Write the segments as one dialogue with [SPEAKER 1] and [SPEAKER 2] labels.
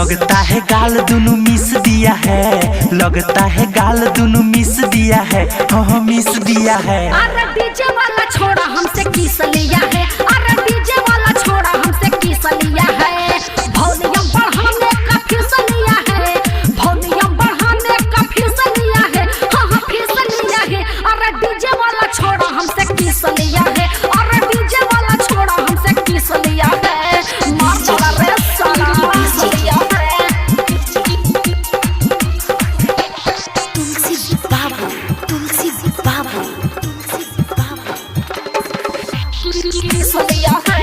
[SPEAKER 1] लगता है गाल दोनों मिस दिया है, लगता है गाल दोनों मिस दिया है, हाँ मिस दिया है।
[SPEAKER 2] अरे डीजे वाला छोड़ा हमसे किस लिया है, अरे डीजे वाला छोड़ा हमसे किस लिया है। वॉल्यूम बढ़ाने का फीस लिया है, वॉल्यूम बढ़ाने का फीस लिया है, हाँ फीस लिया है। अरे डीजे वाला छोड़ा हमसे किस लिया है, अरे डीजे वाला छोड़ा हमसे किस लिया है। मार चला रे साला किस लिया है। तुलसी बाबू, तुलसी बाबू, तुलसी बाबू किस लिया है,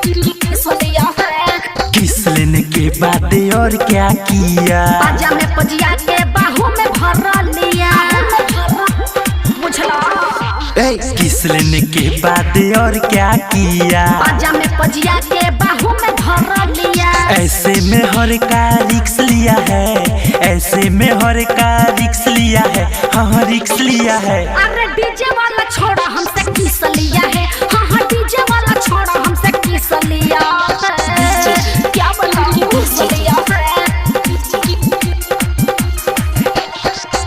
[SPEAKER 2] किस लिया है।
[SPEAKER 1] किस लेने के बाद और क्या किया,
[SPEAKER 2] बाजा में पजिया के बाहू में भर लिया, बुझला।
[SPEAKER 1] किस लेने के बाद और क्या किया,
[SPEAKER 2] बाजा में पजिया के बाहू में भर लिया।
[SPEAKER 1] ऐसे में हर का रिक्स लिया है, ऐसे में हर का रिक्स लिया है, हाँ रिक्स लिया है।
[SPEAKER 2] अरे डीजे वाला छोड़ा हमसे किस लिया है, हाँ डीजे वाला छोड़ा हमसे किस लिया है। क्या बताऊं किस लिया है।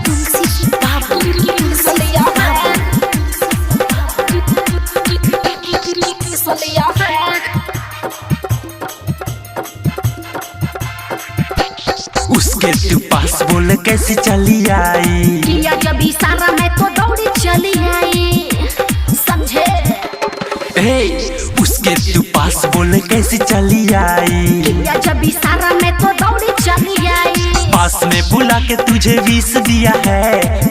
[SPEAKER 2] तुलसी बाबू किस लिया है, किस लिया है।
[SPEAKER 1] उसके तू पास बोल कैसे चली आई,
[SPEAKER 2] किया जब इशारा मैं तो दौड़ी चली आई, समझे।
[SPEAKER 1] उसके तू पास बोल कैसे चली आई,
[SPEAKER 2] किया जब इशारा मैं तो दौड़ी चली आई।
[SPEAKER 1] पास में बुला के तुझे विष दिया है,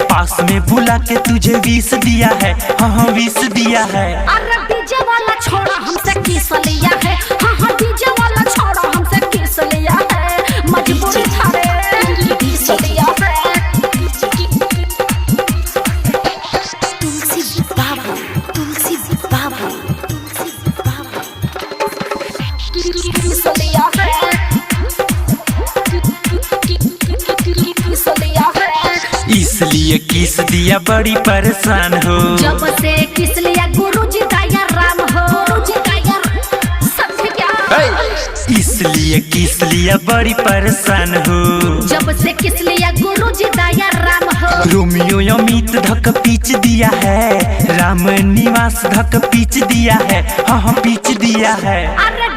[SPEAKER 1] पास में बुला के तुझे विष दिया है, हाँ विष दिया है।
[SPEAKER 2] अरे डीजे वाला छोड़ा हमसे किस लिया है, हाँ डीजे वाला छोड़ा हमसे किस लिया है। मजबूरी था रे किस लिया है। तुलसी बाबू, तुलसी बाबू, तुलसी बाबू किस लिया है, किस लिया है।
[SPEAKER 1] इसलिए किस दिया बड़ी परेशान हो,
[SPEAKER 2] जब से किस लिया गुरुजी दया राम हो, गुरुजी दया समझे क्या।
[SPEAKER 1] इसलिए किस लिया बड़ी परेशान हो।
[SPEAKER 2] जब से किस लिया गुरुजी दया राम हो।
[SPEAKER 1] रोमियो अमित धक पीच दिया है, राम निवास धक पीच दिया है, हाँ पीच दिया है।
[SPEAKER 2] अरे